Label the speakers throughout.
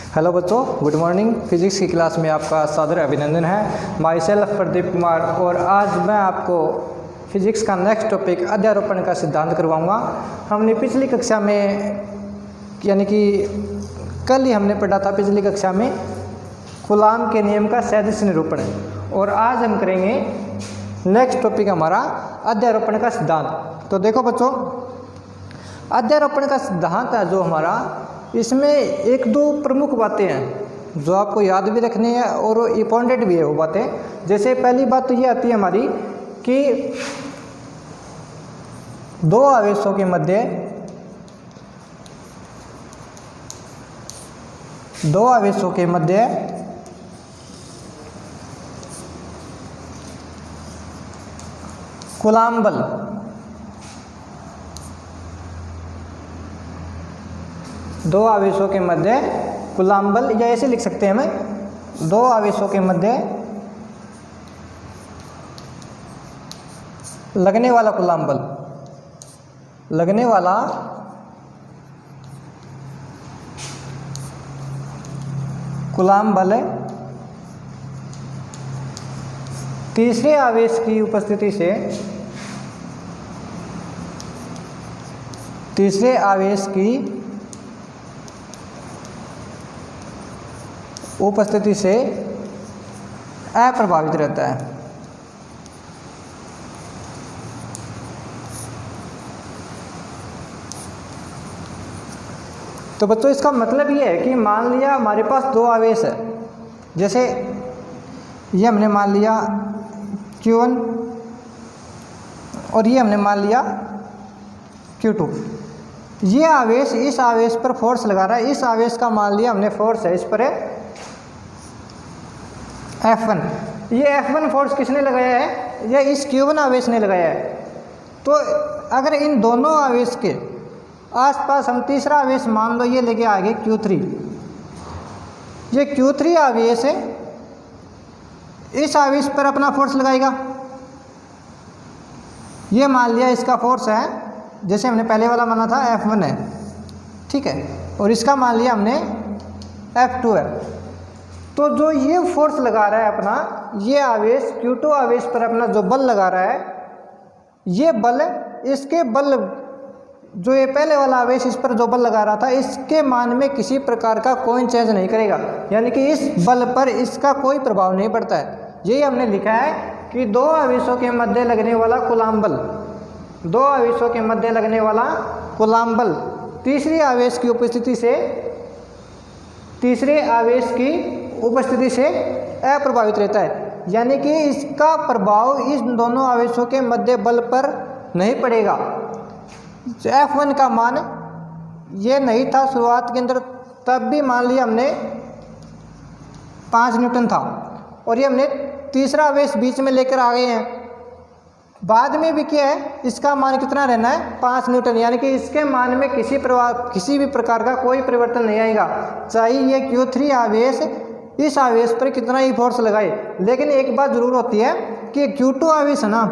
Speaker 1: Hello बच्चों, good morning. Physics की class में आपका सादर अभिनंदन है। माई सेल्फ प्रदीप कुमार, और आज मैं आपको फिजिक्स का नेक्स्ट टॉपिक अध्यारोपण का सिद्धांत करवाऊंगा। हमने पिछली कक्षा में यानी कि कल ही हमने पढ़ा था पिछली कक्षा में कूलाम के नियम का सदिश निरूपण, और आज हम करेंगे नेक्स्ट टॉपिक हमारा अध्यारोपण का सिद्धांत। तो देखो बच्चों, अध्यारोपण का सिद्धांत है जो हमारा, इसमें एक दो प्रमुख बातें हैं जो आपको याद भी रखनी है और इम्पॉर्टेंट भी है वो बातें। जैसे पहली बात तो ये आती है हमारी कि दो आवेशों के मध्य कूलाम बल दो आवेशों के मध्य कूलाम बल, या ऐसे लिख सकते हैं हमें, दो आवेशों के मध्य लगने वाला कूलाम बल, लगने वाला कूलाम बल तीसरे आवेश की उपस्थिति से तीसरे आवेश की उपस्थिति से अप्रभावित रहता है। तो बच्चों, इसका मतलब ये है कि मान लिया हमारे पास दो आवेश है, जैसे ये हमने मान लिया Q1 और ये हमने मान लिया Q2। ये आवेश इस आवेश पर फोर्स लगा रहा है, इस आवेश का मान लिया हमने फोर्स है इस पर है F1। ये F1 फोर्स किसने लगाया है? ये इस Q1 आवेश ने लगाया है। तो अगर इन दोनों आवेश के आसपास हम तीसरा आवेश मान लो ये लेके आगे Q3, ये Q3 आवेश है, इस आवेश पर अपना फोर्स लगाएगा। ये मान लिया इसका फोर्स है, जैसे हमने पहले वाला माना था F1 है, ठीक है, और इसका मान लिया हमने F2 है। तो जो ये फोर्स लगा रहा है अपना, ये आवेश Q2 आवेश पर अपना जो बल लगा रहा है, ये बल, इसके बल जो ये पहले वाला आवेश इस पर जो बल लगा रहा था, इसके मान में किसी प्रकार का कोई चेंज नहीं करेगा, यानी कि इस बल पर इसका कोई प्रभाव नहीं पड़ता है। यही हमने लिखा है कि दो आवेशों के मध्य लगने वाला कूलाम बल, दो आवेशों के मध्य लगने वाला कूलाम बल तीसरे आवेश की उपस्थिति से अप्रभावित रहता है, यानी कि इसका प्रभाव इस दोनों आवेशों के मध्य बल पर नहीं पड़ेगा। F1 का मान ये नहीं था शुरुआत के अंदर, तब भी मान लिया हमने 5 न्यूटन था, और ये हमने तीसरा आवेश बीच में लेकर आ गए हैं। बाद में भी क्या है, इसका मान कितना रहना है? 5 न्यूटन, यानी कि इसके मान में किसी भी प्रकार का कोई परिवर्तन नहीं आएगा, चाहे ये Q3 आवेश इस आवेश पर कितना ही फोर्स लगाए। लेकिन एक बात जरूर होती है कि Q2 आवेश है ना,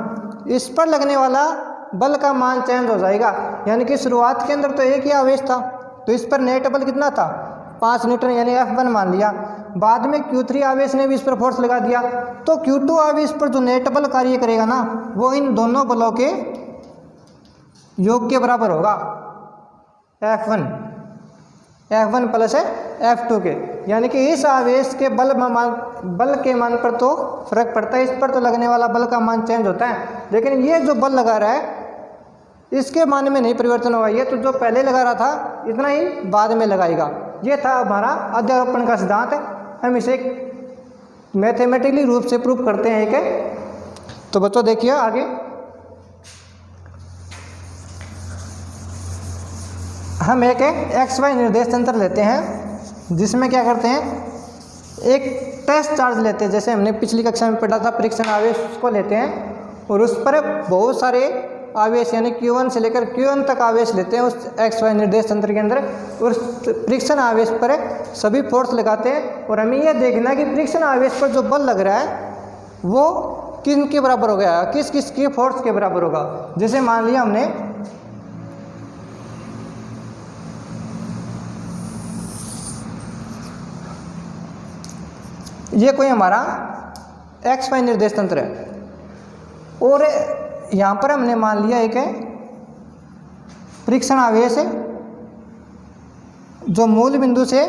Speaker 1: इस पर लगने वाला बल का मान चेंज हो जाएगा, यानी कि शुरुआत के अंदर तो एक ही आवेश था, तो इस पर नेट बल कितना था? 5 न्यूटन, यानी F1 मान लिया। बाद में Q3 आवेश ने भी इस पर फोर्स लगा दिया, तो Q2 आवेश पर जो नेट बल कार्य करेगा ना, वो इन दोनों बलों के योग के बराबर होगा, F1 प्लस F2 के, यानी कि इस आवेश के बल के मान पर तो फर्क पड़ता है, इस पर तो लगने वाला बल का मान चेंज होता है, लेकिन ये जो बल लगा रहा है इसके मान में नहीं परिवर्तन होगा। ये तो जो पहले लगा रहा था इतना ही बाद में लगाएगा। ये था हमारा अध्यारोपण का सिद्धांत। हम इसे मैथमेटिकली रूप से प्रूव करते हैं एक। तो बच्चों देखिए आगे, हम एक XY निर्देश तंत्र लेते हैं, जिसमें क्या करते हैं, एक टेस्ट चार्ज लेते हैं, जैसे हमने पिछली कक्षा में पढ़ा था परीक्षण आवेश, उसको लेते हैं और उस पर बहुत सारे आवेश यानी Q1 से लेकर Qn तक आवेश लेते हैं उस XY निर्देश तंत्र के अंदर, और उस परीक्षण आवेश पर सभी फोर्स लगाते हैं, और हमें यह देखना है कि परीक्षण आवेश पर जो बल लग रहा है वो किन के बराबर हो गया, किस किस के फोर्स के बराबर होगा। जैसे मान लिया हमने ये कोई हमारा एक्स वाई निर्देश तंत्र है और यहाँ पर हमने मान लिया एक है परीक्षण आवेश है जो मूल बिंदु से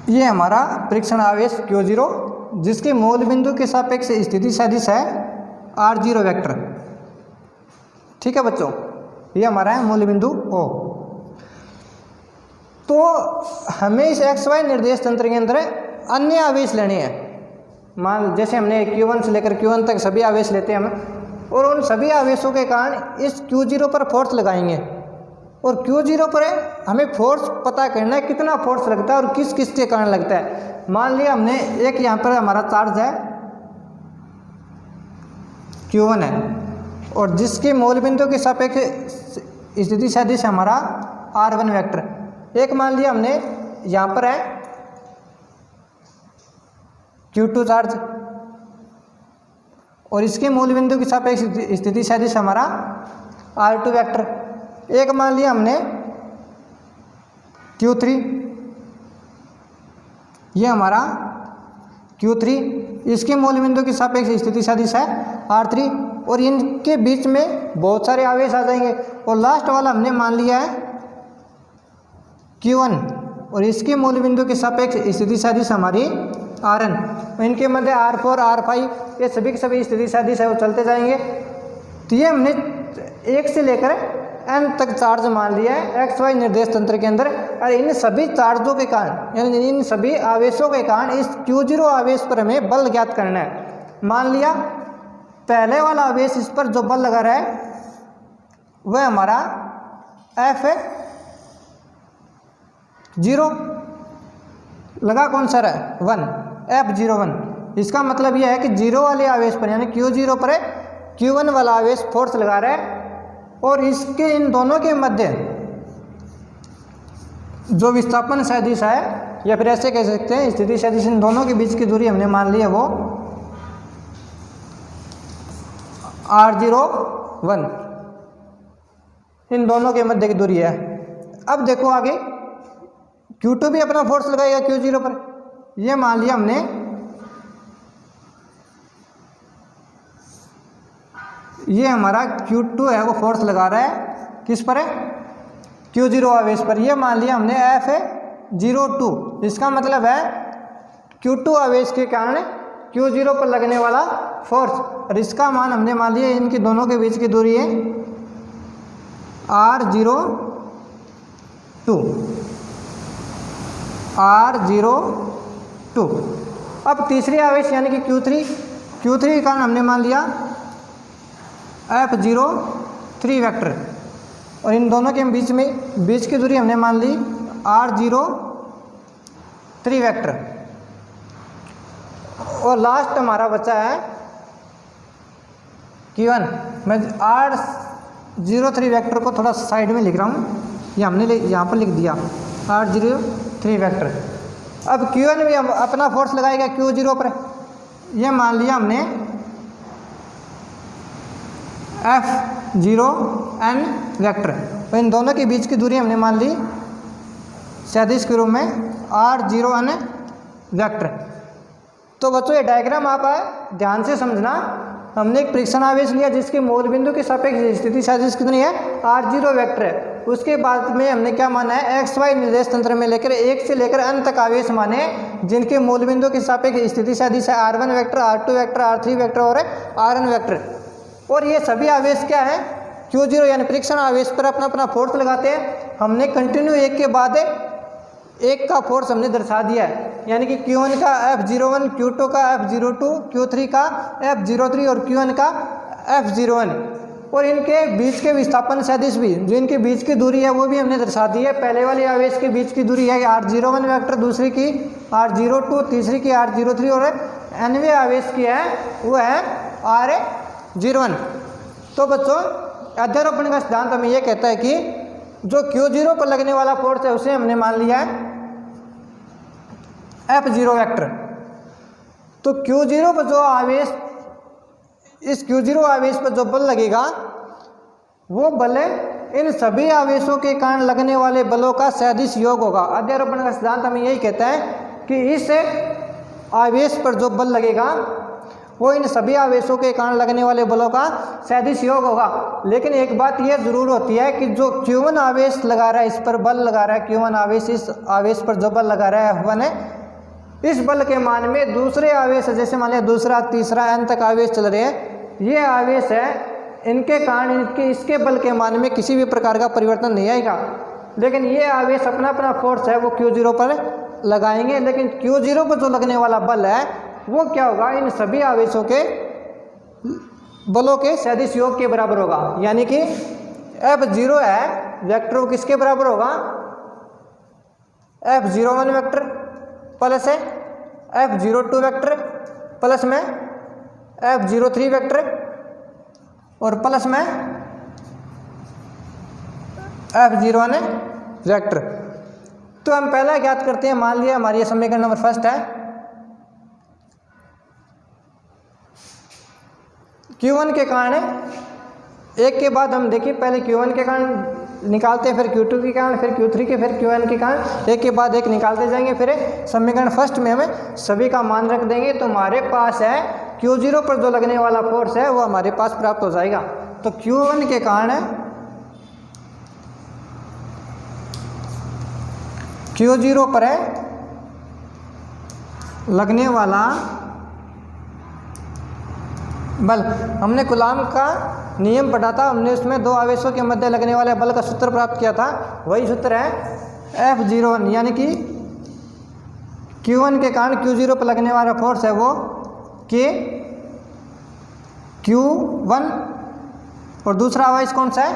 Speaker 1: ये हमारा परीक्षण आवेश Q0 जिसके मूल बिंदु के सापेक्ष स्थिति सदिश है R0 वेक्टर। ठीक है बच्चों, ये हमारा है मूल बिंदु O। तो हमें इस एक्स वाई निर्देश तंत्र के अंदर अन्य आवेश लेने हैं। मान जैसे हमने Q1 से लेकर Q1 तक सभी आवेश लेते हैं हम, और उन सभी आवेशों के कारण इस Q0 पर फोर्स लगाएंगे और Q0 पर हमें फोर्स पता करना है कितना फोर्स लगता है और किस किस के कारण लगता है। मान लिया हमने एक यहाँ पर हमारा चार्ज है Q1 है और जिसके मूल बिंदु के सापेक्ष स्थिति सदिश हमारा R1 वेक्टर। एक मान लिया हमने यहाँ पर है Q2 चार्ज और इसके मूल बिंदु के सापेक्ष स्थिति सदिश हमारा R2 वेक्टर। एक मान लिया हमने Q3, ये हमारा Q3, इसके मूल बिंदु के सापेक्ष स्थिति सदिश है R3 और इनके बीच में बहुत सारे आवेश आ जाएंगे। और लास्ट वाला हमने मान लिया है Q1 और इसके मूल बिंदु के सापेक्ष स्थिति सदिश हमारी Rn। इनके मध्य R4 R5 ये सभी के सभी स्थिति सदिश है वो चलते जाएंगे। तो ये हमने 1 से लेकर n तक चार्ज मान लिया है एक्स वाई निर्देश तंत्र के अंदर। और इन सभी चार्जों के कारण यानी इन सभी आवेशों के कारण इस Q0 आवेश पर हमें बल ज्ञात करना है। मान लिया पहले वाला आवेश इस पर जो बल लगा रहा है वह हमारा F0 लगा, कौन सा है 1 F01। इसका मतलब यह है कि 0 वाले आवेश पर यानी Q0 पर Q1 वाला आवेश फोर्स लगा रहा है और इसके इन दोनों के मध्य जो विस्थापन सदिश है या फिर ऐसे कह सकते हैं स्थिति सदिश, इन दोनों के बीच की दूरी हमने मान ली है वो R01, इन दोनों के मध्य की दूरी है। अब देखो आगे Q2 भी अपना फोर्स लगाएगा Q0 पर। ये मान लिया हमने ये हमारा Q2 है वो फोर्स लगा रहा है किस पर है Q0 आवेश पर। ये मान लिया हमने F02। इसका मतलब है Q2 आवेश के कारण Q0 पर लगने वाला फोर्स, और इसका मान हमने मान लिया इनकी दोनों के बीच की दूरी है R02। अब तीसरी आवेश यानी कि Q3 के कारण हमने मान लिया F03 वेक्टर और इन दोनों के बीच की दूरी हमने मान ली R03 वेक्टर। और लास्ट हमारा बचा है Q1। मैं R03 वेक्टर को थोड़ा साइड में लिख रहा हूँ, ये हमने यहाँ पर लिख दिया R03 वेक्टर। अब Q1 भी हम अपना फोर्स लगाएगा Q0 पर। यह मान लिया हमने F0n वेक्टर और इन दोनों के बीच की दूरी हमने मान ली सदिश के रूप में R0n वेक्टर। तो बच्चों ये डायग्राम आप ध्यान से समझना। हमने एक परीक्षण आवेश लिया जिसके मूल बिंदु के सापेक्ष स्थिति सदिश कितनी है R0 वेक्टर है। उसके बाद में हमने क्या माना है एक्स वाई निर्देश तंत्र में लेकर 1 से लेकर n तक आवेश माने जिनके मूल बिंदु के सापेक्ष स्थिति सदिश है R1 vector, R2 vector, R3 vector और Rn वेक्टर। और ये सभी आवेश क्या है Q0 यानी परीक्षण आवेश पर अपना अपना फोर्स लगाते हैं। हमने कंटिन्यू एक के बाद एक का फोर्स हमने दर्शा दिया है, यानी कि Q1 का F01, Q2 का F02, Q3 का F03 और Q1 का F01। और इनके बीच के विस्थापन सदिश भी जो इनके बीच की दूरी है वो भी हमने दर्शा दी है। पहले वाले आवेश के बीच की दूरी है R01 वेक्टर, दूसरी की R02, तीसरी की R03 और nवें आवेश की है वो है R01। तो बच्चों अध्यारोपण का सिद्धांत हमें ये कहता है कि जो Q0 पर लगने वाला फोर्स है उसे हमने मान लिया है F0 वेक्टर। तो Q0 पर जो आवेश, इस Q0 आवेश पर जो बल लगेगा वो बल इन सभी आवेशों के कारण लगने वाले बलों का सदिश योग होगा। अध्यारोपण का सिद्धांत हमें यही कहता है कि इस आवेश पर जो बल लगेगा वो इन सभी आवेशों के कारण लगने वाले बलों का सदिश योग होगा। लेकिन एक बात यह जरूर होती है कि जो Q1 आवेश लगा रहा है, इस पर बल लगा रहा है, Q1 आवेश, इस आवेश पर जो बल लगा रहा है F1 है, इस बल के मान में दूसरे आवेश, जैसे मान लिया दूसरा, तीसरा, n तक आवेश चल रहे हैं, ये आवेश है, इनके कारण इसके बल के मान में किसी भी प्रकार का परिवर्तन नहीं आएगा। लेकिन ये आवेश अपना अपना फोर्स है वो Q0 पर लगाएंगे, लेकिन Q0 पर जो लगने वाला बल है वो क्या होगा, इन सभी आवेशों के बलों के सदिश योग के बराबर होगा। यानी कि F0 है वेक्टर, वो किसके बराबर होगा, F01 वेक्टर प्लस है F02 वेक्टर प्लस में F03 वेक्टर और प्लस में F01 वेक्टर। तो हम पहला ज्ञात करते हैं। मान लिया हमारी समीकरण नंबर फर्स्ट है, Q1 के कारण एक के बाद हम देखिए, पहले Q1 के कारण निकालते हैं, फिर Q2 के कारण, फिर Q3 के, फिर Qn के कारण, एक के बाद एक निकालते जाएंगे। फिर समीकरण फर्स्ट में हमें सभी का मान रख देंगे, तो हमारे पास है Q0 पर जो लगने वाला फोर्स है वो हमारे पास प्राप्त हो जाएगा। तो Q1 के कारण Q0 पर है लगने वाला बल, हमने कूलॉम का नियम पढ़ा था, हमने उसमें दो आवेशों के मध्य लगने वाले बल का सूत्र प्राप्त किया था। वही सूत्र है F01, यानी कि Q1 के कारण Q0 पर लगने वाला फोर्स है वो Q1 और दूसरा आवेश कौन सा है,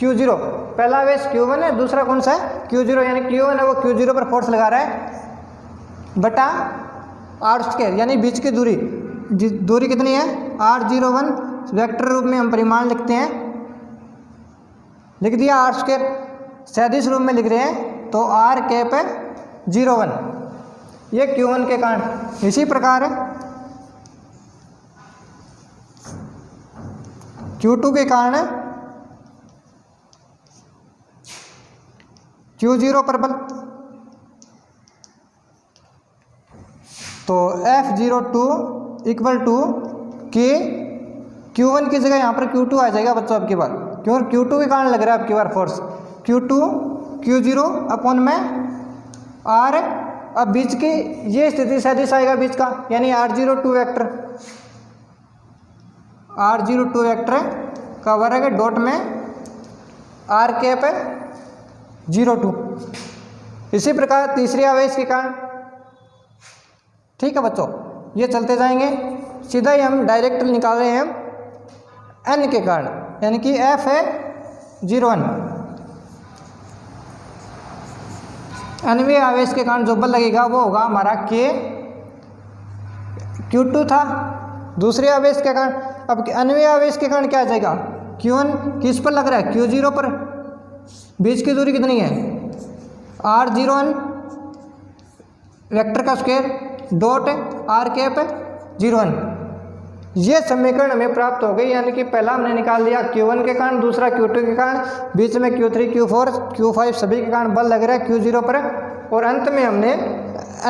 Speaker 1: Q0। पहला आवेश Q1 है, दूसरा कौन सा है, Q0। यानी Q1 है वो Q0 पर फोर्स लगा रहा है बटा r², यानी बीच की दूरी कितनी है, r01 वेक्टर रूप में हम परिमाण लिखते हैं, लिख दिया r², सदिश रूप में लिख रहे हैं तो r कैप है 01, ये Q1 के कारण। इसी प्रकार Q2 के कारण Q0 पर बल, तो F02 इक्वल टू के Q1 की जगह यहाँ पर Q2 आ जाएगा बच्चों आपकी बार, क्यों, Q2 के कारण लग रहा है आपकी बार फोर्स, Q2 Q0 अपॉन में R। अब बीच की ये स्थिति सदिश आएगा बीच का, यानी R02 वेक्टर, R02 वेक्टर का वर्ग डॉट में R कैप 02। इसी प्रकार तीसरे आवेश के कारण, ठीक है बच्चों, ये चलते जाएंगे, सीधा ही हम डायरेक्ट निकाल रहे हैं n के कारण, यानी कि F है 01, nवें आवेश के कारण जो बल लगेगा वो होगा हमारा Q2 था दूसरे आवेश के कारण। अब nवें आवेश के कारण क्या आ जाएगा, Q1 किस पर लग रहा है, Q0 पर, बीच की दूरी कितनी है, R01 वेक्टर का स्क्वायर डॉट R कैप 01। ये समीकरण हमें प्राप्त हो गई, यानी कि पहला हमने निकाल लिया Q1 के कारण, दूसरा Q2 के कारण, बीच में Q3 Q4 Q5 सभी के कारण बल लग रहा है Q0 पर, और अंत में हमने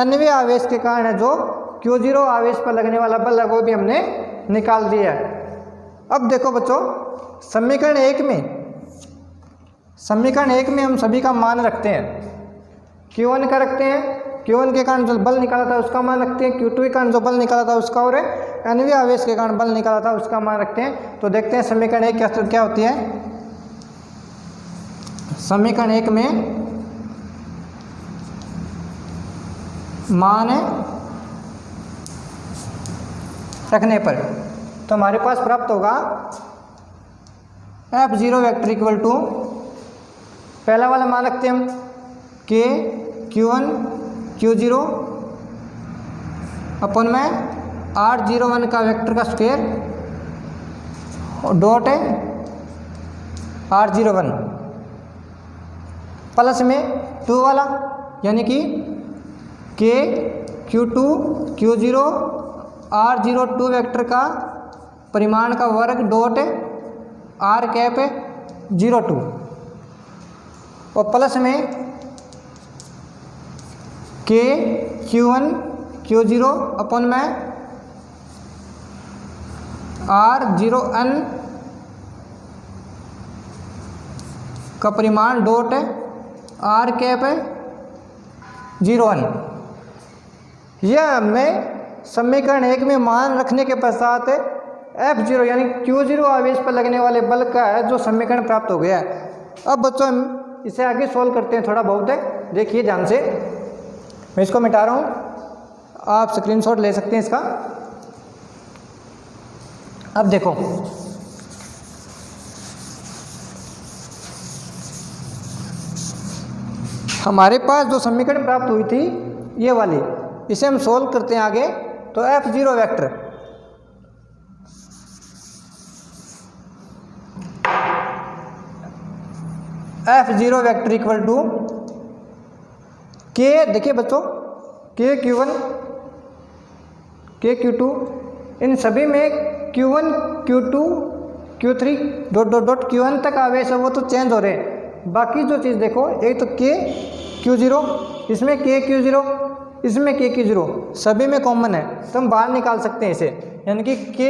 Speaker 1: nवें आवेश के कारण है जो Q0 आवेश पर लगने वाला बल है वो भी हमने निकाल दिया है। अब देखो बच्चों, समीकरण एक में हम सभी का मान रखते हैं, Q1 का रखते हैं, Q1 के कारण जो बल निकाला था उसका मान रखते हैं, Q2 के कारण जो बल निकाला था उसका, और nवें आवेश के कारण बल निकाला था उसका मान रखते हैं। तो देखते हैं समीकरण एक क्या होती है। समीकरण एक में मान रखने पर तो हमारे पास प्राप्त होगा F0 वेक्टर इक्वल टू, पहला वाला मान रखते हैं हम Q1 Q0 अपन में R01 का वेक्टर का स्क्वायर डॉट है R01 प्लस में 2 वाला, यानी कि Q2 Q0 R02 वेक्टर का परिमाण का वर्ग डॉट R कैप 02 और प्लस में K Q1 Q0 अपन में R0N का परिमाण डॉट R कैप 01। यह हमने समीकरण 1 में मान रखने के पश्चात F0 यानी Q0 आवेश पर लगने वाले बल का है जो समीकरण प्राप्त हो गया है। अब बच्चों हम इसे आगे सॉल्व करते हैं थोड़ा बहुत है, देखिए ध्यान से। मैं इसको मिटा रहा हूँ, आप स्क्रीनशॉट ले सकते हैं इसका। अब देखो हमारे पास जो समीकरण प्राप्त हुई थी ये वाली, इसे हम सोल्व करते हैं आगे। तो F0 vector F0 vector equal to K, देखिए बच्चों K Q1 K Q2, इन सभी में Q1 Q2 Q3 dot dot dot Q1 तक आवेश है वो तो चेंज हो रहे हैं। बाकी जो चीज़ देखो, एक तो K Q0, इसमें K Q0, इसमें K Q0, सभी में कॉमन है तो हम बाहर निकाल सकते हैं इसे, यानी कि K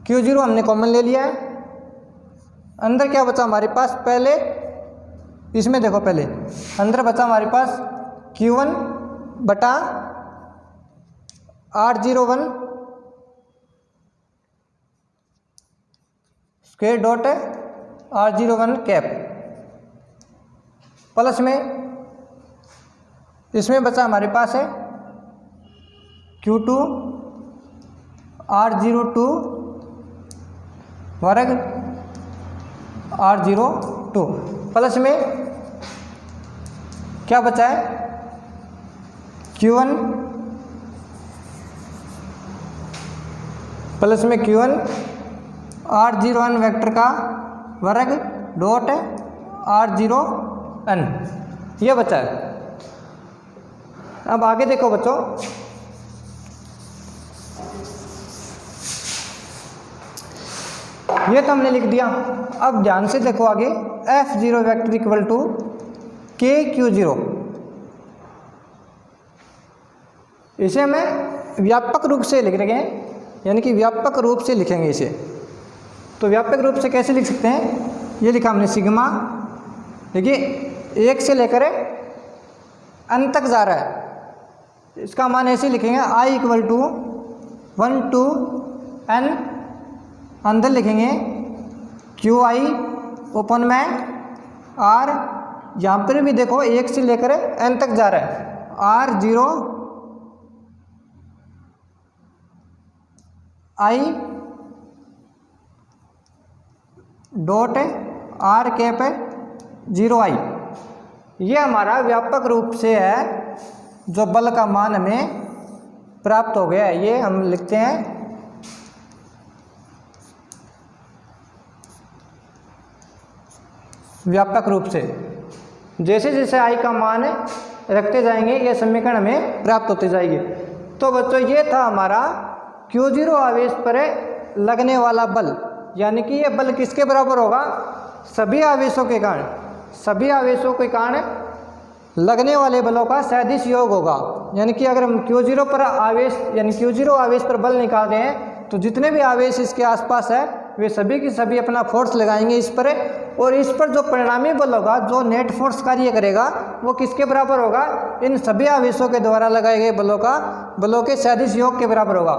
Speaker 1: Q0 हमने कॉमन ले लिया है। अंदर क्या बचा हमारे पास, पहले इसमें देखो, पहले अंदर बचा हमारे पास Q1 बटा R01 square dot R01 cap, plus में इसमें बचा हमारे पास है Q2 R02 वर्ग R02, प्लस में क्या बचा है Q1 प्लस में Q1 R01 वेक्टर का वर्ग डॉट R0N, ये बचा है। अब आगे देखो बच्चों, ये तो हमने लिख दिया। अब ध्यान से देखो आगे, F0 vector equal to K Q0, इसे हमें व्यापक रूप से लिख रहे हैं, यानी कि व्यापक रूप से लिखेंगे इसे। तो व्यापक रूप से कैसे लिख सकते हैं, ये लिखा हमने सिग्मा, देखिए 1 से लेकर n तक जा रहा है, इसका मान ऐसे लिखेंगे I equal to 1 to n, अंदर लिखेंगे QI ओपन में R, यहाँ पर भी देखो 1 से लेकर n तक जा रहा है, R0 I dot R cap 0I, ये हमारा व्यापक रूप से है जो बल का मान हमें प्राप्त हो गया है। ये हम लिखते हैं व्यापक रूप से। जैसे जैसे I का मान रखते जाएंगे ये समीकरण हमें प्राप्त होती जाएगी। तो बच्चों ये था हमारा Q0 आवेश पर लगने वाला बल, यानी कि ये बल किसके बराबर होगा, सभी आवेशों के कारण, सभी आवेशों के कारण लगने वाले बलों का सदिश योग होगा। यानी कि अगर हम Q0 पर आवेश यानी Q0 आवेश पर बल निकाल रहे हैं तो जितने भी आवेश इसके आसपास है वे सभी की सभी अपना फोर्स लगाएंगे इस पर, और इस पर जो परिणामी बल होगा, जो नेट फोर्स कार्य करेगा, वो किसके बराबर होगा, इन सभी आवेशों के द्वारा लगाए गए बलों के सदिश योग के बराबर होगा।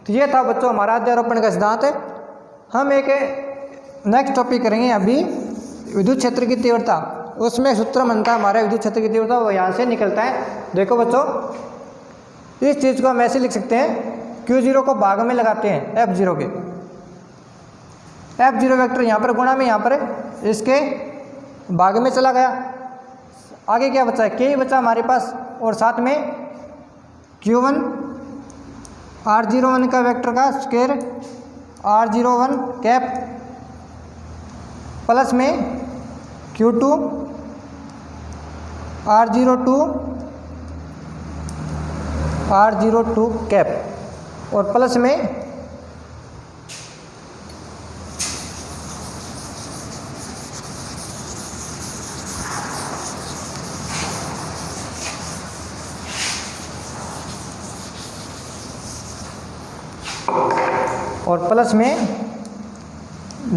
Speaker 1: तो ये था बच्चों हमारा अध्यारोपण का सिद्धांत है। हम एक नेक्स्ट टॉपिक करेंगे अभी, विद्युत क्षेत्र की तीव्रता। उसमें सूत्र बनता है हमारा विद्युत क्षेत्र की तीव्रता, वो यहाँ से निकलता है। देखो बच्चों, इस चीज़ को हम ऐसे लिख सकते हैं, Q0 को भाग में लगाते हैं F0 के, F0 वेक्टर यहाँ पर गुणा में, यहाँ पर इसके भाग में चला गया। आगे क्या बचा है, K ही बचा हमारे पास, और साथ में Q1 R01 का वेक्टर का स्क्वायर R01 कैप, प्लस में Q2 R02 R02 कैप और प्लस में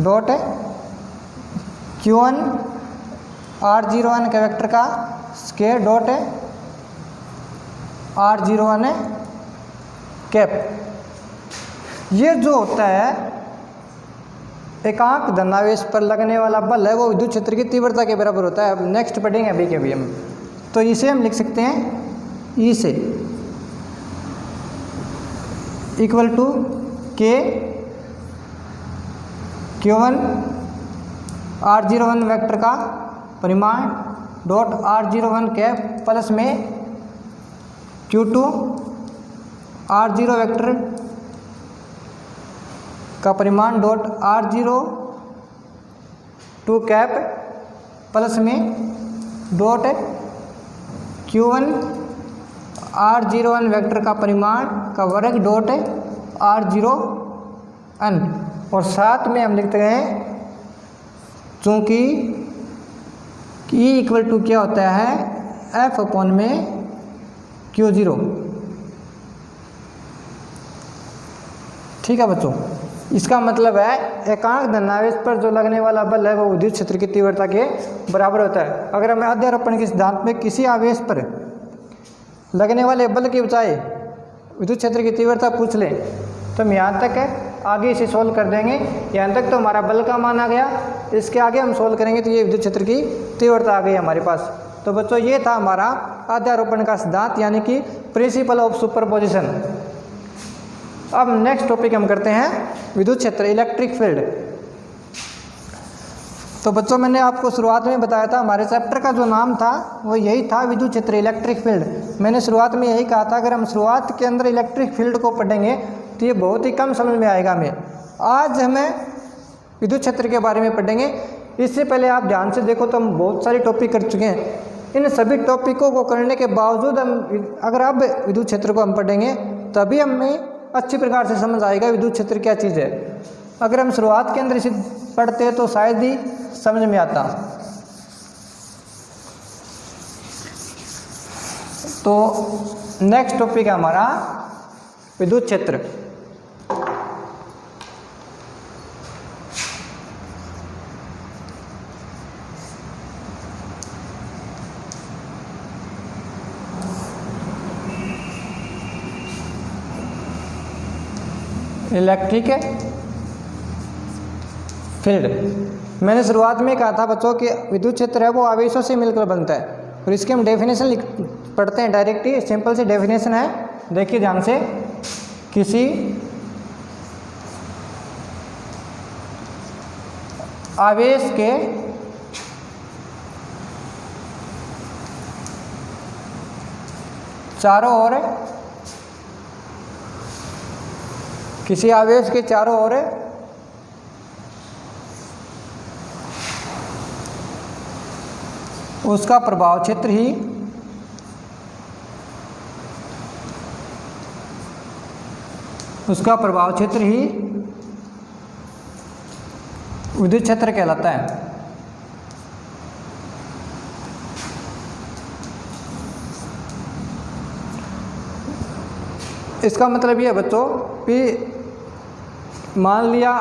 Speaker 1: डॉट Q1 R01 के वेक्टर का स्केयर डॉट R01 कैप। ये जो होता है एकांक धनावेश पर लगने वाला बल है वो विद्युत क्षेत्र की तीव्रता के बराबर होता है। अब नेक्स्ट पढ़ेंगे अभी के अभी हम। तो इसे हम लिख सकते हैं ई से इक्वल टू के Q1 R01 वेक्टर का परिमाण डॉट R01 कैप प्लस में Q2 R0 वेक्टर का परिमाण डॉट R02 कैप प्लस में डॉट Q1 R01 वेक्टर का परिमाण का वर्ग डॉट R01 और साथ में हम लिखते हैं चूँकि E इक्वल टू क्या होता है F अपॉन में Q0। ठीक है बच्चों, इसका मतलब है एकांक धनावेश पर जो लगने वाला बल है वो विद्युत क्षेत्र की तीव्रता के बराबर होता है। अगर हम अध्यारोपण के सिद्धांत में किसी आवेश पर लगने वाले बल के बजाय विद्युत क्षेत्र की तीव्रता पूछ लें तो हम यहाँ तक है आगे इसे सोल्व कर देंगे। यहाँ तक तो हमारा बल का मान आ गया, इसके आगे हम सोल्व करेंगे तो ये विद्युत क्षेत्र की तीव्रता आ गई हमारे पास। तो बच्चों ये था हमारा अध्यारोपण का सिद्धांत यानी कि प्रिंसिपल ऑफ सुपरपोजिशन। अब नेक्स्ट टॉपिक हम करते हैं विद्युत क्षेत्र इलेक्ट्रिक फील्ड। तो बच्चों मैंने आपको शुरुआत में बताया था हमारे चैप्टर का जो नाम था वो यही था विद्युत क्षेत्र इलेक्ट्रिक फील्ड। मैंने शुरुआत में यही कहा था अगर हम शुरुआत के अंदर इलेक्ट्रिक फील्ड को पढ़ेंगे तो ये बहुत ही कम समझ में आएगा हमें। आज हमें विद्युत क्षेत्र के बारे में पढ़ेंगे। इससे पहले आप ध्यान से देखो तो हम बहुत सारे टॉपिक कर चुके हैं। इन सभी टॉपिकों को करने के बावजूद हम अगर अब विद्युत क्षेत्र को हम पढ़ेंगे तभी हमें अच्छी प्रकार से समझ आएगा विद्युत क्षेत्र क्या चीज़ है। अगर हम शुरुआत के अंदर इसे पढ़ते तो शायद ही समझ में आता। तो नेक्स्ट टॉपिक है हमारा विद्युत क्षेत्र। Electric field. मैंने शुरुआत में कहा था बच्चों कि विद्युत क्षेत्र है वो आवेशों से मिलकर बनता है और इसके हम डेफिनेशन पढ़ते हैं डायरेक्ट ही। सिंपल सी डेफिनेशन है, देखिए ध्यान से। किसी आवेश के चारों ओर किसी आवेश के चारों ओर उसका प्रभाव क्षेत्र ही विद्युत क्षेत्र कहलाता है। इसका मतलब ये है बच्चों कि मान लिया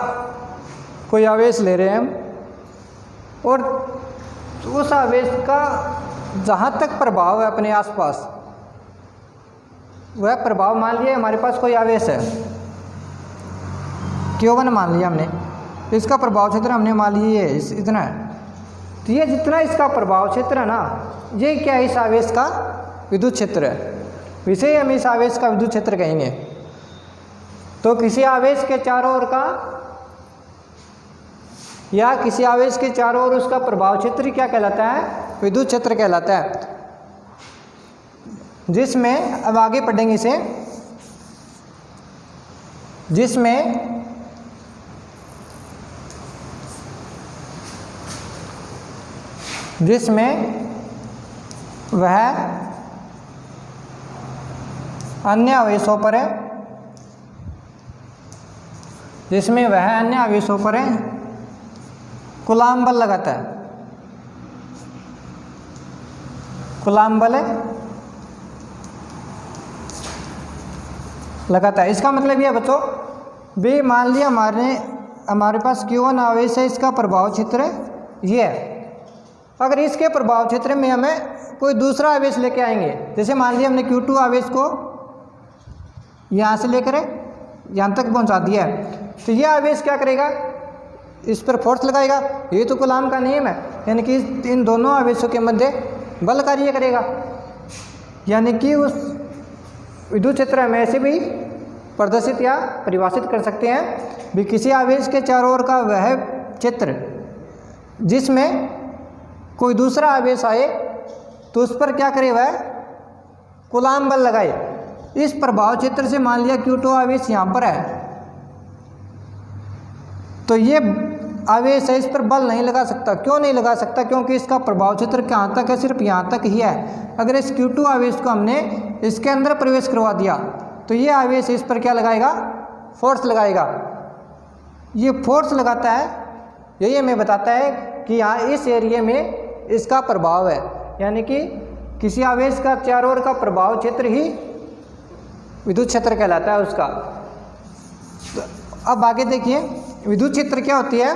Speaker 1: कोई आवेश ले रहे हैं हम और उस आवेश का जहाँ तक प्रभाव है अपने आसपास वह प्रभाव मान लिया हमारे पास कोई आवेश है Q1 मान लिया हमने, इसका प्रभाव क्षेत्र हमने मान लिया है इतना है। तो ये जितना इसका प्रभाव क्षेत्र है ना ये क्या है इस आवेश का विद्युत क्षेत्र है। इसे हम इस आवेश का विद्युत क्षेत्र कहेंगे। तो किसी आवेश के चारों ओर का या किसी आवेश के चारों ओर उसका प्रभाव क्षेत्र क्या कहलाता है, विद्युत क्षेत्र कहलाता है। जिसमें अब आगे पढ़ेंगे इसे, जिसमें वह अन्य आवेशों पर है, जिसमें वह अन्य आवेशों पर है कूलाम बल लगाता है। कूलाम बल लगाता है। इसका मतलब यह बच्चों, भी मान लिया हमारे पास Q1 आवेश है, इसका प्रभाव क्षेत्र ये है। अगर इसके प्रभाव क्षेत्र में हमें कोई दूसरा आवेश लेके आएंगे, जैसे मान लिया हमने Q2 आवेश को यहाँ से लेकर यहाँ तक पहुँचा दिया है, तो ये आवेश क्या करेगा, इस पर फोर्स लगाएगा। ये तो कूलाम का नियम है, यानी कि इन दोनों आवेशों के मध्य बल कार्य करेगा। यानी कि उस विद्युत क्षेत्र में ऐसे भी प्रदर्शित या परिभाषित कर सकते हैं भी किसी आवेश के चारों ओर का वह क्षेत्र जिसमें कोई दूसरा आवेश आए तो उस पर क्या करे, वह कूलाम बल लगाए। इस प्रभाव क्षेत्र से मान लिया Q2 आवेश यहाँ पर है, तो ये आवेश है, इस पर बल नहीं लगा सकता। क्यों नहीं लगा सकता? क्योंकि इसका प्रभाव क्षेत्र कहाँ तक है, सिर्फ यहाँ तक ही है। अगर इस Q2 आवेश को हमने इसके अंदर प्रवेश करवा दिया तो ये आवेश इस पर क्या लगाएगा, फोर्स लगाएगा। ये फोर्स लगाता है, यही हमें बताता है कि यहाँ इस एरिया में इसका प्रभाव है, यानी कि किसी आवेश का चारों ओर का प्रभाव क्षेत्र ही विद्युत क्षेत्र कहलाता है उसका। तो अब आगे देखिए, विद्युत क्षेत्र क्या होती है।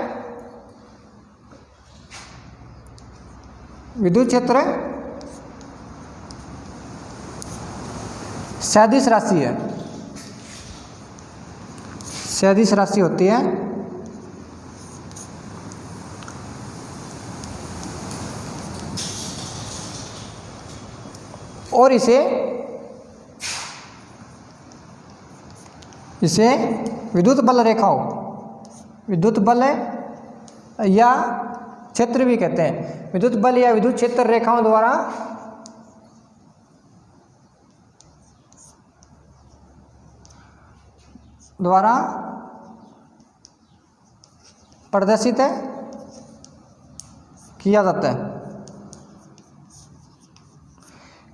Speaker 1: विद्युत क्षेत्र सदिश राशि है, सदिश राशि होती है। और इसे विद्युत बल रेखाओं, विद्युत बल या क्षेत्र भी कहते हैं। विद्युत बल या विद्युत क्षेत्र रेखाओं द्वारा प्रदर्शित किया जाता है।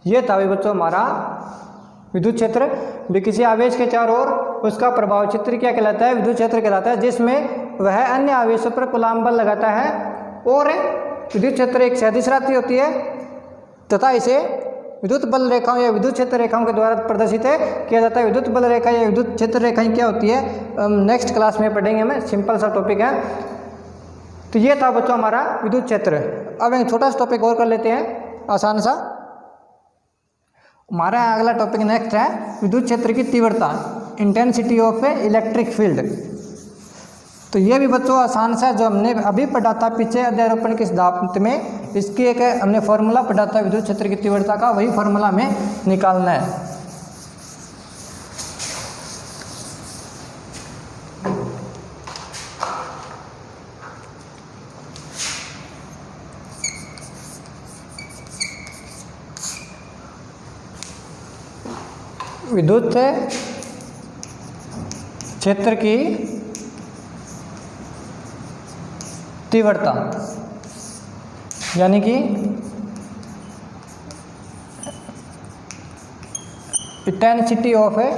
Speaker 1: ये था बच्चों हमारा विद्युत क्षेत्र। भी किसी आवेश के चारों ओर उसका प्रभाव क्षेत्र क्या कहलाता है, विद्युत क्षेत्र कहलाता है, जिसमें वह अन्य आवेशों पर कूलाम बल लगाता है। और विद्युत क्षेत्र एक सदिश राशि होती है तथा इसे विद्युत बल रेखाओं या विद्युत क्षेत्र रेखाओं के द्वारा प्रदर्शित किया जाता है। विद्युत बल रेखा या विद्युत क्षेत्र रेखाएं क्या होती है, नेक्स्ट क्लास में पढ़ेंगे, हमें सिंपल सा टॉपिक है। तो ये था बच्चों हमारा विद्युत क्षेत्र। अब एक छोटा सा टॉपिक और कर लेते हैं, आसान सा। हमारा अगला टॉपिक नेक्स्ट है विद्युत क्षेत्र की तीव्रता, intensity of A electric field. तो ये भी बच्चों आसान सा, जो हमने अभी पढ़ा था पीछे अध्यारोपण के सिद्धांत में, इसकी एक हमने फॉर्मूला पढ़ा था विद्युत क्षेत्र की तीव्रता का, वही फॉर्मूला हमें निकालना है। विद्युत क्षेत्र की तीव्रता यानी कि intensity of A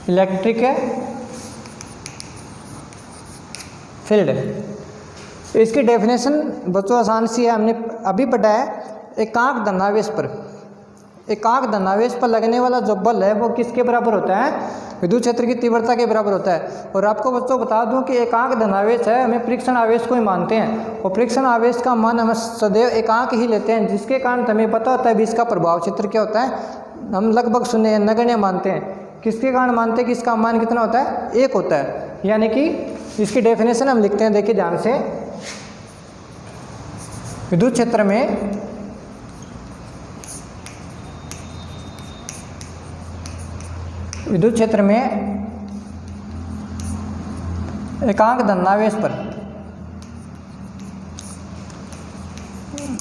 Speaker 1: electric field. इसकी डेफिनेशन बच्चों आसान सी है, हमने अभी पढ़ा है। एकांक धनावेश पर, एकांक धनावेश पर लगने वाला जो बल है वो किसके बराबर होता है, विद्युत क्षेत्र की तीव्रता के बराबर होता है। और आपको बच्चों बता दूं कि एकांक धनावेश है, हमें परीक्षण आवेश को ही मानते हैं, और परीक्षण आवेश का मान हम सदैव एकांक ही लेते हैं, जिसके कारण हमें पता होता है भी इसका प्रभाव क्षेत्र क्या होता है। हम लगभग शून्य नगण्य मानते हैं। किसके कारण मानते हैं कि इसका मान कितना होता है, 1 होता है। यानी कि इसकी डेफिनेशन हम लिखते हैं, देखिए ध्यान से। विद्युत क्षेत्र में एकांक धनावेश पर,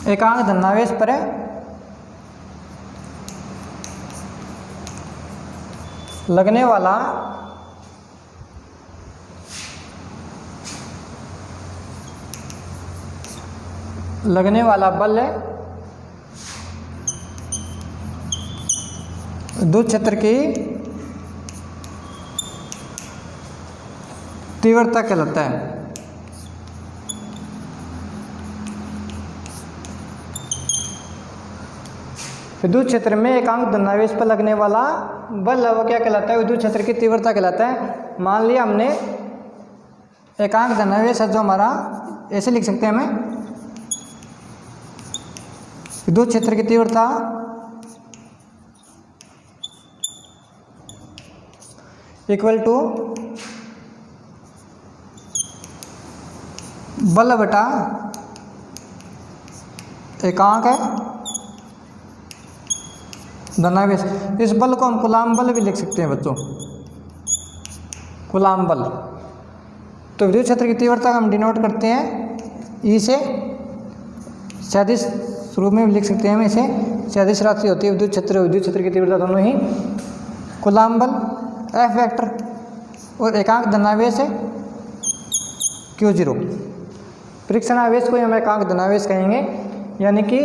Speaker 1: एकांक धनावेश पर लगने वाला लगने वाला बल है विद्युत क्षेत्र की तीव्रता कहलाता है। विद्युत क्षेत्र में एकांक धनावेश पर लगने वाला बल वो क्या कहलाता है? विद्युत क्षेत्र की तीव्रता कहलाता है। मान लिया हमने एकांक धनावेश है जो हमारा, ऐसे लिख सकते हैं हमें, विद्युत क्षेत्र की तीव्रता इक्वल टू बल बटा एकांक है धनावेश। इस बल को हम कूलाम बल भी लिख सकते हैं बच्चों, कूलाम बल। तो विद्युत क्षेत्र की तीव्रता का हम डिनोट करते हैं ई से, सदिश रूप में भी लिख सकते हैं हम इसे, सदिश राशि होती है विद्युत क्षेत्र की तीव्रता दोनों ही। कूलाम बल एफ वेक्टर और एकांक धनावेश है Q0। परीक्षण आवेश को हम एकांक धनावेश कहेंगे, यानी कि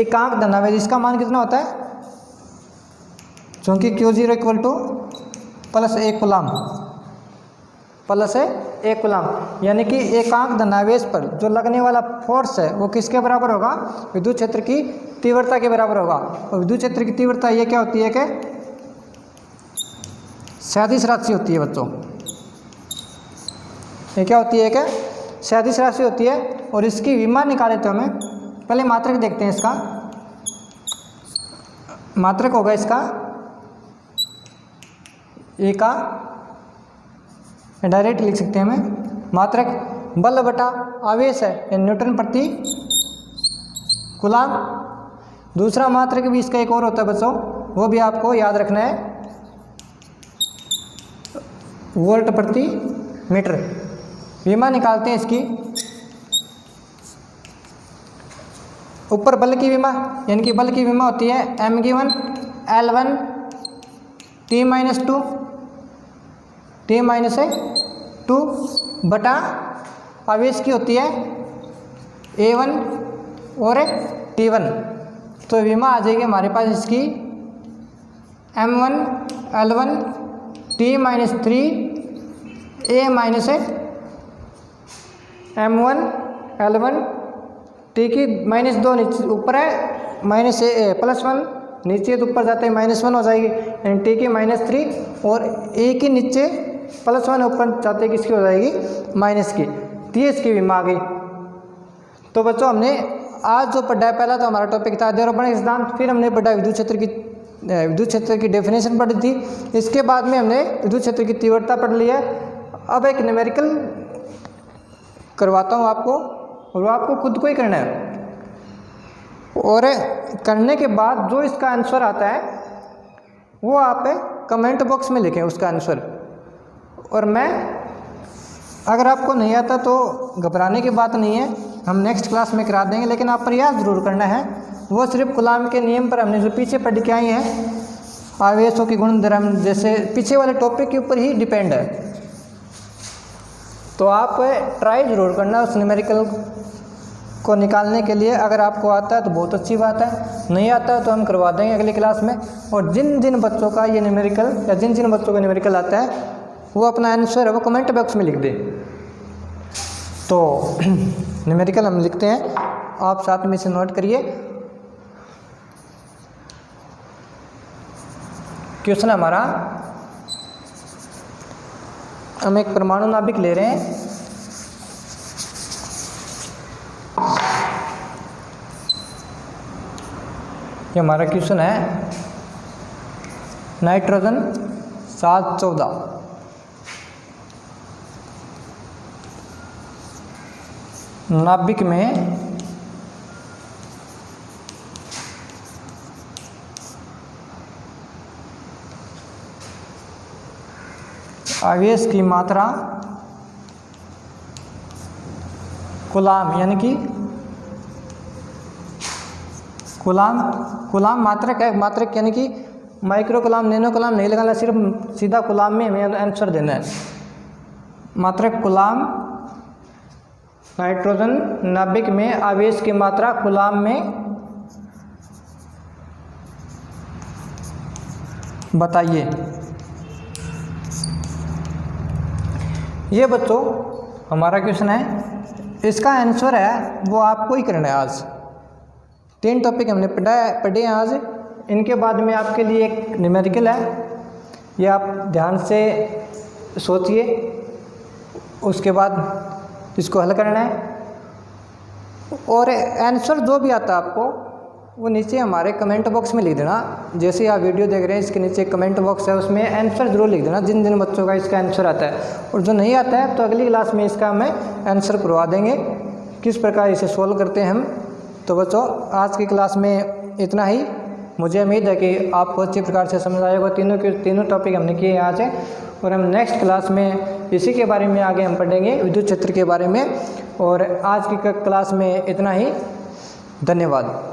Speaker 1: एकांक धनावेश इसका मान कितना होता है? क्योंकि Q0 equal two plus 1 coulomb, plus है 1 कूलाम, यानी कि एकांक धनावेश पर जो लगने वाला फोर्स है वो किसके बराबर होगा? विद्युत क्षेत्र की तीव्रता के बराबर होगा। और विद्युत क्षेत्र की तीव्रता ये क्या होती है कि सदिश राशि होती है बच्चों। ये क्या होती है कि सदिश राशि होती है। और इसकी विमा निकाले तो हमें पहले मात्रक देखते हैं। इसका मात्रक होगा इसका ए का, डायरेक्ट लिख सकते हैं हमें मात्रक बल बटा आवेश है न्यूटन प्रति कूलाम। दूसरा मात्रक भी इसका एक और होता है बच्चों, वो भी आपको याद रखना है, वोल्ट प्रति मीटर। विमा निकालते हैं इसकी। ऊपर बल की विमा, यानी कि बल की विमा होती है m(1) L1 T-2 T-2 बटा आवेश की होती है A1 और T1। तो विमा आ जाएगी हमारे पास इसकी m1 L1 T-3 A minus है m1 L1 T की -2 नीचे ऊपर है -+1, नीचे तो ऊपर जाते हैं -1 हो जाएगी, यानी T की -3 और A की नीचे +1 ऊपर जाते किसकी हो जाएगी? माइनस की। तो ये इसकी विमा आ गई। तो बच्चों हमने आज जो पढ़ा है, पहला तो हमारा टॉपिक था ध्रुवण सिद्धांत, फिर हमने पढ़ा विद्युत क्षेत्र की डेफिनेशन पढ़ी थी। इसके बाद में हमने विद्युत क्षेत्र की तीव्रता पढ़ ली है। अब एक न्यूमेरिकल करवाता हूँ आपको, और वो आपको खुद को ही करना है। और करने के बाद जो इसका आंसर आता है वो आप कमेंट बॉक्स में लिखें उसका आंसर। और मैं, अगर आपको नहीं आता तो घबराने की बात नहीं है, हम नेक्स्ट क्लास में करा देंगे, लेकिन आप प्रयास ज़रूर करना है। वो सिर्फ कूलाम के नियम पर हमने जो पीछे पढ़ के आए हैं, आवेशों की गुणधर्म जैसे पीछे वाले टॉपिक के ऊपर ही डिपेंड है। तो आप ट्राई ज़रूर करना उस न्यूमेरिकल को निकालने के लिए। अगर आपको आता है तो बहुत अच्छी बात है, नहीं आता है तो हम करवा देंगे अगली क्लास में। और जिन जिन बच्चों का ये न्यूमेरिकल या जिन जिन बच्चों का न्यूमेरिकल आता है वो अपना आंसर है वो कमेंट बॉक्स में लिख दे। तो न्यूमेरिकल हम लिखते हैं, आप साथ में इसे नोट करिए। क्वेश्चन हमारा, हम एक परमाणु नाभिक ले रहे हैं। ये हमारा क्वेश्चन है नाइट्रोजन 714। नाभिक में आवेश की मात्रा कूलाम, यानी कि कूलाम मात्रक है। मात्रक यानी कि माइक्रो कूलाम, नैनो कूलाम नहीं लगाना, सिर्फ सीधा कूलाम में हमें आंसर देना है। मात्रक कूलाम नाइट्रोजन नाभिक में आवेश की मात्रा कूलाम में बताइए। ये बच्चों हमारा क्वेश्चन है, इसका आंसर है वो आपको ही करना है। आज 3 टॉपिक हमने पढ़े हैं आज। इनके बाद में आपके लिए एक न्यूमेरिकल है, ये आप ध्यान से सोचिए, उसके बाद इसको हल करना है। और आंसर जो भी आता है आपको वो नीचे हमारे कमेंट बॉक्स में लिख देना। जैसे आप वीडियो देख रहे हैं इसके नीचे कमेंट बॉक्स है, उसमें आंसर ज़रूर लिख देना जिन जिन बच्चों का इसका आंसर आता है। और जो नहीं आता है तो अगली क्लास में इसका हमें आंसर करवा देंगे, किस प्रकार इसे सोल्व करते हैं हम। तो बच्चों आज की क्लास में इतना ही। मुझे उम्मीद है कि आपको अच्छी प्रकार से समझ आएगा। तीनों टॉपिक हमने किए आज है, और हम नेक्स्ट क्लास में इसी के बारे में आगे हम पढ़ेंगे, विद्युत क्षेत्र के बारे में। और आज की क्लास में इतना ही। धन्यवाद।